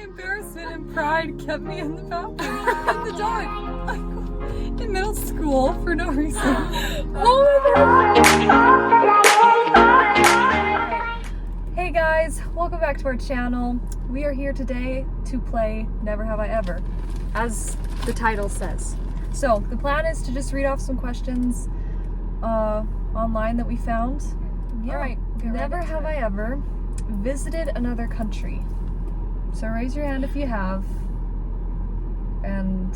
embarrassment and pride kept me in the bathroom with the dog in middle school for no reason. Hey guys, welcome back to our channel. We are here today to play Never Have I Ever, as the title says. So the plan is to just read off some questions online that we found. Yeah. All right, never have I ever visited another country. So raise your hand if you have. And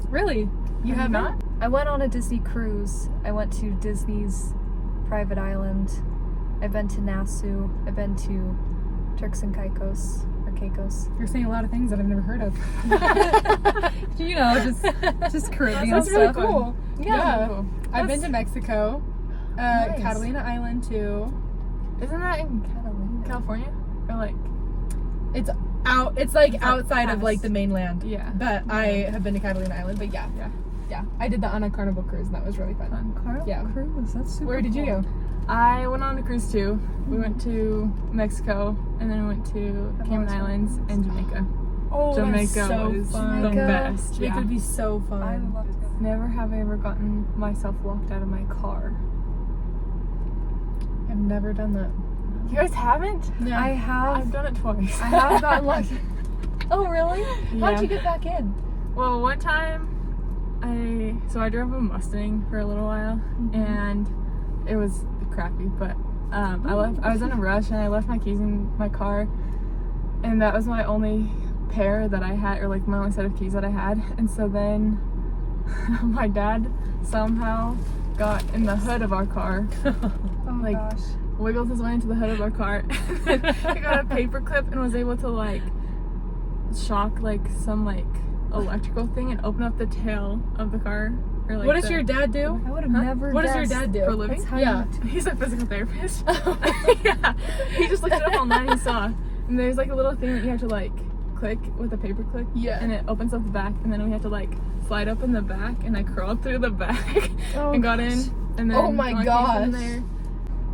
really, you have not? I went on a Disney cruise. I went to Disney's private island. I've been to Nassau. I've been to Turks and Caicos. You're saying a lot of things that I've never heard of. You know, just Caribbean That's stuff. really cool. Yeah. Cool. I've been to Mexico, Nice. Catalina Island too. Isn't that in California? Or like, It's like outside of past. like the mainland. yeah. But I have been to Catalina Island. But yeah. I did that on a Carnival cruise and that was really fun. Carnival Yeah. cruise. That's super Where did you cool. go? I went on a cruise too. We went to Mexico and then we went to Cayman Islands and Jamaica. Oh, Jamaica that's so was fun. the Jamaica. best. Jamaica would be so I fun. would love to go. Never have I ever gotten myself locked out of my car. I've never done that. You guys haven't? No. I have. I've done it twice. I have gotten lucky. Oh really? Yeah. How'd you get back in? Well, one time, I drove a Mustang for a little while, and it was crappy. But I was in a rush, and I left my keys in my car, and that was my only pair that I had, or like my only set of keys that I had. And so then, my dad somehow got in the hood of our car, Oh Like, gosh. wiggled his way into the hood of our car, and he got a paper clip and was able to like shock like some like electrical thing and open up the tail of the car. Or, like, What does your dad do? I would have never What does your guessed. dad do? for a living? That's how Yeah. He's a physical therapist. Yeah, he just looked it up online and saw, and there's like a little thing that you have to like click with a paper click, Yeah. and it opens up the back, and then we have to like slide open the back, and I crawled through the back Oh, and got in, gosh. and then Oh my locked gosh. in there.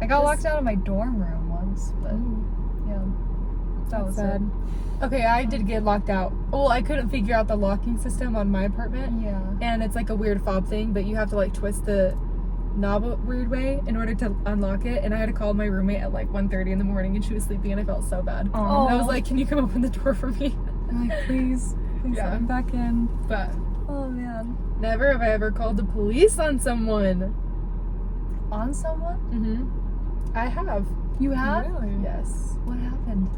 I got locked out of my dorm room once, but yeah, that was sad. Okay, I did get locked out. Well, I couldn't figure out the locking system on my apartment. it. Yeah. And it's like a weird fob thing, but you have to like twist the knob a weird way in order to unlock it. And I had to call my roommate at like 1:30 in the morning and she was sleeping and I felt so bad. Aw. And I was like, can you come open the door for me? I'm like, please Yeah. let me back in. But Oh man. never have I ever called the police on someone. On someone? I have. You have? Really? Yes. What happened?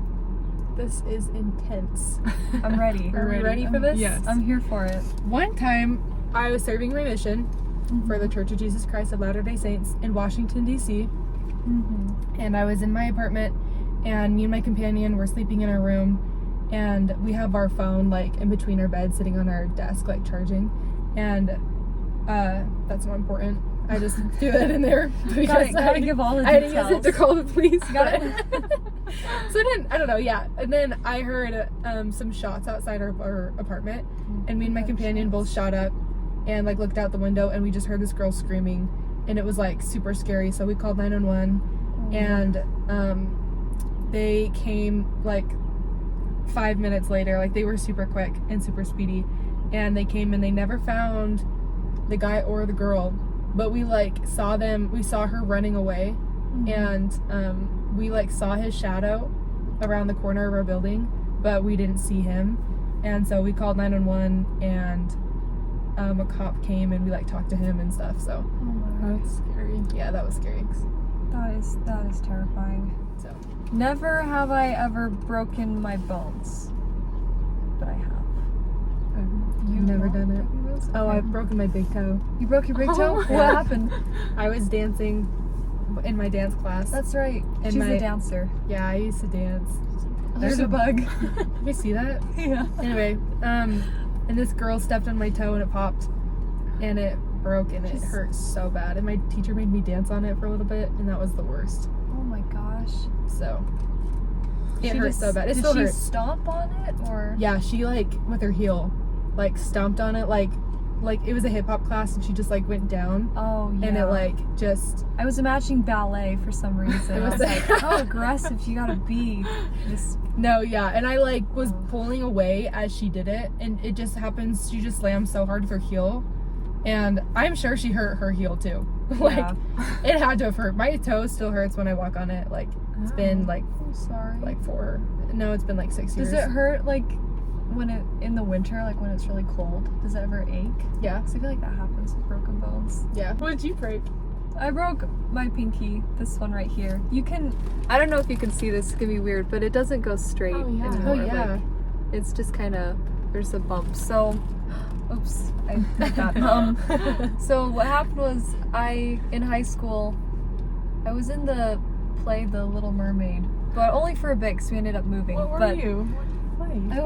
This is intense. I'm ready. Are we ready for this? Yes. I'm here for it. One time, I was serving my mission for the Church of Jesus Christ of Latter-day Saints in Washington, D.C. And I was in my apartment, and me and my companion were sleeping in our room, and we have our phone like in between our beds, sitting on our desk, like charging. And that's not important. I just threw it in there because Gotta give all the I had to use details. it to call the police. Got it. So then, I don't know, yeah. And then I heard some shots outside our apartment, and me and my companion both shot up and like looked out the window, and we just heard this girl screaming, and it was like super scary. So we called 911, and they came like 5 minutes later. Like they were super quick and super speedy, and they came and they never found the guy or the girl, but we like saw them. We saw her running away, and we like saw his shadow around the corner of our building, but we didn't see him. And so we called 911, and a cop came and we like talked to him and stuff. So Oh my God. That's scary. yeah, that was scary. That is terrifying. So Never have I ever broken my bones, but I have. you've never not done it. broken your bones? Oh, Okay. I've broken my big toe. You broke your big toe? What Yeah. happened? I was dancing in my dance class. That's right. And She's my- a dancer. Yeah, I used to dance. There's a bug. Did you see that? Yeah. Anyway, and this girl stepped on my toe and it popped, and it broke, and it Just- hurt so bad. And my teacher made me dance on it for a little bit, and that was the worst. Oh my gosh. So it She hurt just- so bad. It did still she hurts. stomp on it or? Yeah, she like with her heel, like stomped on it, like it was a hip hop class, and she just like went down, Oh yeah. and it like just I was imagining ballet for some reason. It I was was like, how aggressive you gotta be. Just No, yeah, and I like was pulling away as she did it, and it just happens she just slammed so hard with her heel, and I'm sure she hurt her heel too. Like Yeah. it had to have hurt. My toe still hurts when I walk on it. Like it's been like I'm sorry. it's been like 6 years. Does it hurt like when it in the winter, like when it's really cold? Does it ever ache? Yeah. 'Cause I feel like that happens with broken bones. Yeah. What did you break? I broke my pinky, this one right here. You can, I don't know if you can see this, it's gonna be weird, but it doesn't go straight anymore. Oh yeah. Like, it's just kind of, there's a bump. So, oops, I did that. So what happened was in high school, I was in the play The Little Mermaid, but only for a bit because we ended up moving. What were but you? What did you play?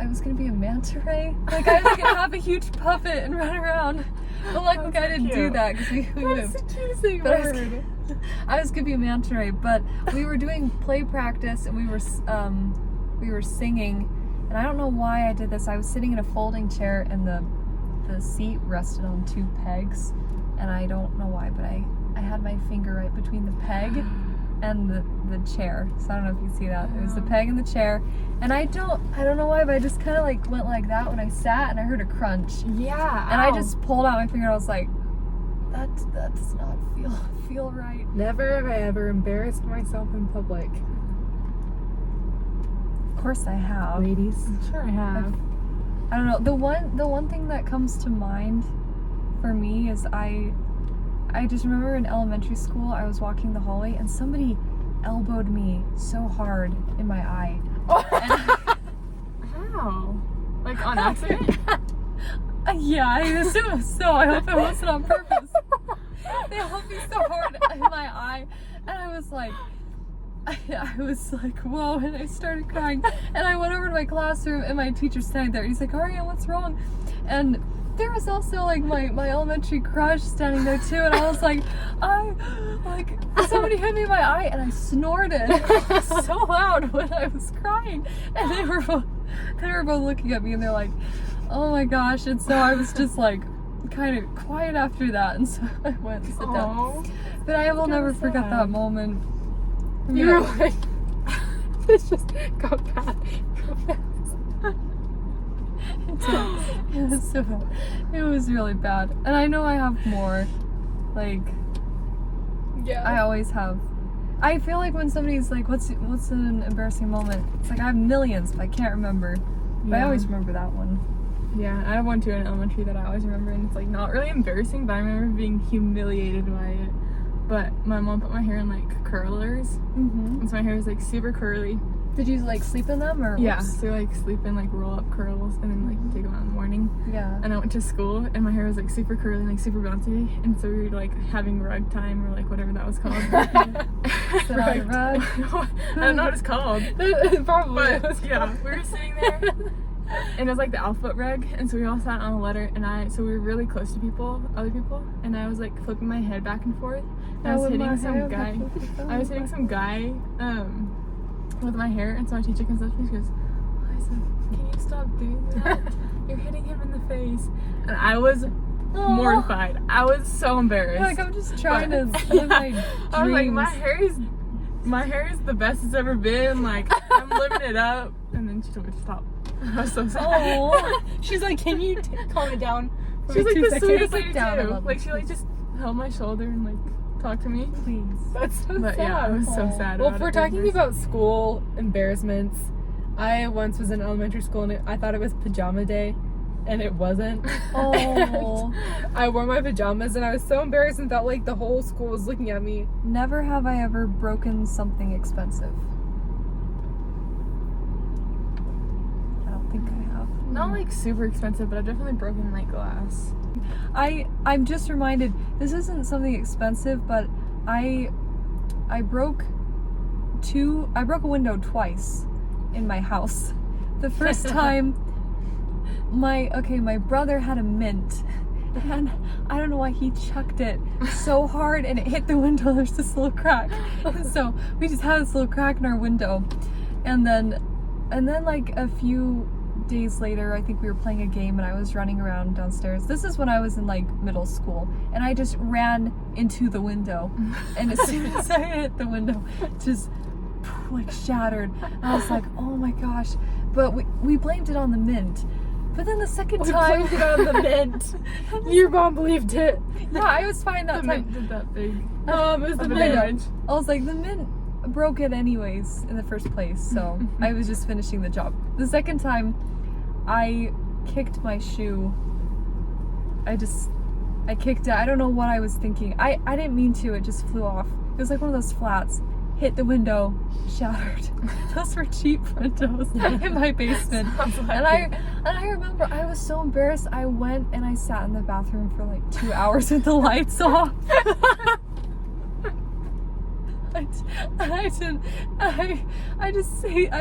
I was gonna be a manta ray. Like I was gonna have a huge puppet and run around. But luckily I didn't do that because we moved. That's the cutest thing But I've heard. I was gonna be a manta ray, but we were doing play practice and we were singing, and I don't know why I did this. I was sitting in a folding chair and the seat rested on 2 pegs, and I don't know why, but I had my finger right between the peg and the chair. So I don't know if you can see that. It was the peg and the chair, and I don't know why, but I just kind of like went like that when I sat, and I heard a crunch. Yeah. And I just pulled out my finger and I was like, that does not feel right. Never have I ever embarrassed myself in public. Of course I have. Ladies. I'm sure I have. I don't know. The one thing that comes to mind for me is I just remember in elementary school I was walking the hallway and somebody elbowed me so hard in my eye. How? Like on accident? Yeah, I assume so. I hope it wasn't on purpose. They elbowed me so hard in my eye, and I was like, whoa, and I started crying. And I went over to my classroom, and my teacher's standing there. He's like, Aria, what's wrong? And there was also like my elementary crush standing there too, and I was like, somebody hit me in my eye, and I snorted so loud when I was crying, and they were both looking at me, and they're like, oh my gosh. And so I was just like kind of quiet after that, and so I went to sit down. But I will never forget that moment. You were like, this just got bad. It was really bad, and I know I have more. Like, Yeah. I always have. I feel like when somebody's like, "What's an embarrassing moment?" It's like I have millions, but I can't remember. But I always remember that one. Yeah, I have one too in elementary that I always remember, and it's like not really embarrassing, but I remember being humiliated by it. But my mom put my hair in like curlers, and so my hair was like super curly. Did you like sleep in them or? Yeah, Whoops? so like sleep in like roll up curls and then like take them out in the morning. Yeah. And I went to school and my hair was like super curly and like super bouncy, and so we were like having rug time or like whatever that was called. Sit on the rug. I don't know what it's called. Probably. But yeah, we were sitting there and it was like the alphabet rug, and so we all sat on a letter, and so we were really close to other people, and I was like flipping my head back and forth, and I was hitting some guy with my hair, and so my teacher comes up to me, she goes, Eliza, can you stop doing that? You're hitting him in the face. And I was mortified. I was so embarrassed. You're like, I'm just trying to live my dreams. I was like, my hair is the best it's ever been. Like, I'm living it up. And then she told me to stop. I was so sad. She's like, can you calm it down? She's like the sweetest Sit lady down, I too. love Like, it. she like just held my shoulder and like talked to me. Please. That's so But sad. yeah, I was so sad. Well, about if we're it. talking about school embarrassments, I once was in elementary school and I thought it was pajama day, and it wasn't. Oh. I wore my pajamas and I was so embarrassed and felt like the whole school was looking at me. Never have I ever broken something expensive. I don't think I have. Not like super expensive, but I've definitely broken like glass. I'm just reminded, this isn't something expensive, but I broke a window twice in my house. The first time my brother had a mint, and I don't know why he chucked it so hard and it hit the window. There's this little crack. And so we just had this little crack in our window. And then like a few days later, I think we were playing a game and I was running around downstairs. This is when I was in like middle school, and I just ran into the window, and as soon as I hit the window, just like shattered. And I was like, oh my gosh. But we blamed it on the mint. But then the second time, blamed it on the mint. Your mom believed it. Yeah, I was fine that The time. mint did that big. It was the of a mint. damage. I was like, the mint broke it anyways in the first place, so I was just finishing the job. The second time, I kicked my shoe. I kicked it. I don't know what I was thinking. I didn't mean to. It just flew off. It was like one of those flats. Hit the window, shattered. Those were cheap windows in my basement. And I remember I was so embarrassed. I went and I sat in the bathroom for like 2 hours with the lights off. I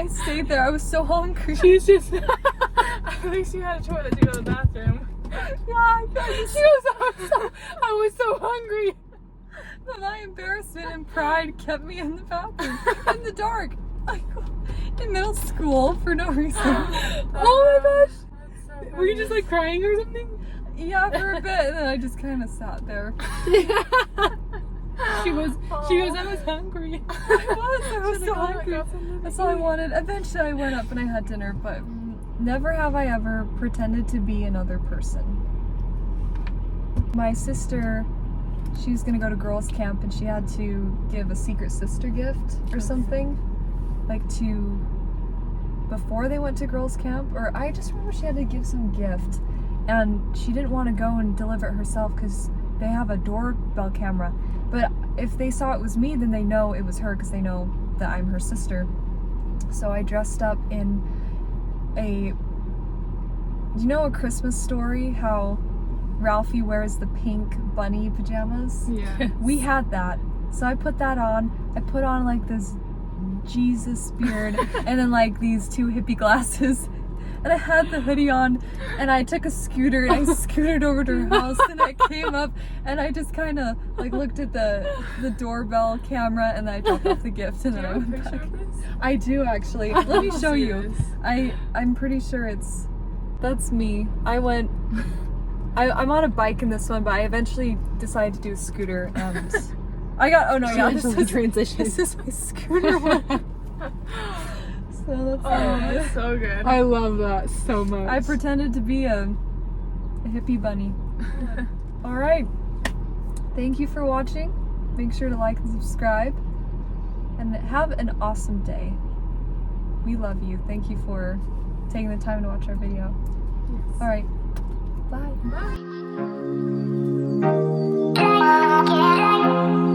stayed there. I was so hungry. She's just. At least you had a toilet to go to the bathroom. Yeah, I was so hungry. but my embarrassment and pride kept me in the bathroom in the dark, like in middle school for no reason. Oh my gosh. That's so Were you just funny. like crying or something? Yeah, for a bit, and then I just kind of sat there. She goes, I was hungry. I was so hungry. That's all I wanted. Eventually, I went up and I had dinner, but never have I ever pretended to be another person. My sister, she was gonna go to girls' camp and she had to give a secret sister gift or something, like before they went to girls' camp, or I just remember she had to give some gift, and she didn't want to go and deliver it herself because they have a doorbell camera. But if they saw it was me, then they know it was her because they know that I'm her sister. So I dressed up in you know, A Christmas Story, how Ralphie wears the pink bunny pajamas? Yeah. We had that. So I put that on. I put on like this Jesus beard and then like these 2 hippie glasses. And I had the hoodie on, and I took a scooter and I scooted over to her house, and I came up and I just kind of like looked at the doorbell camera, and then I dropped off the gift, and Do then you I have a went picture back. of this? I do actually. Let me show you. Serious? I'm pretty sure that's me. I'm on a bike in this one, but I eventually decided to do a scooter, and this transition. is my scooter one. So that's Oh, it. that's so good. I love that so much. I pretended to be a hippie bunny. All right. Thank you for watching. Make sure to like and subscribe. And have an awesome day. We love you. Thank you for taking the time to watch our video. Yes. All right. Bye. Bye.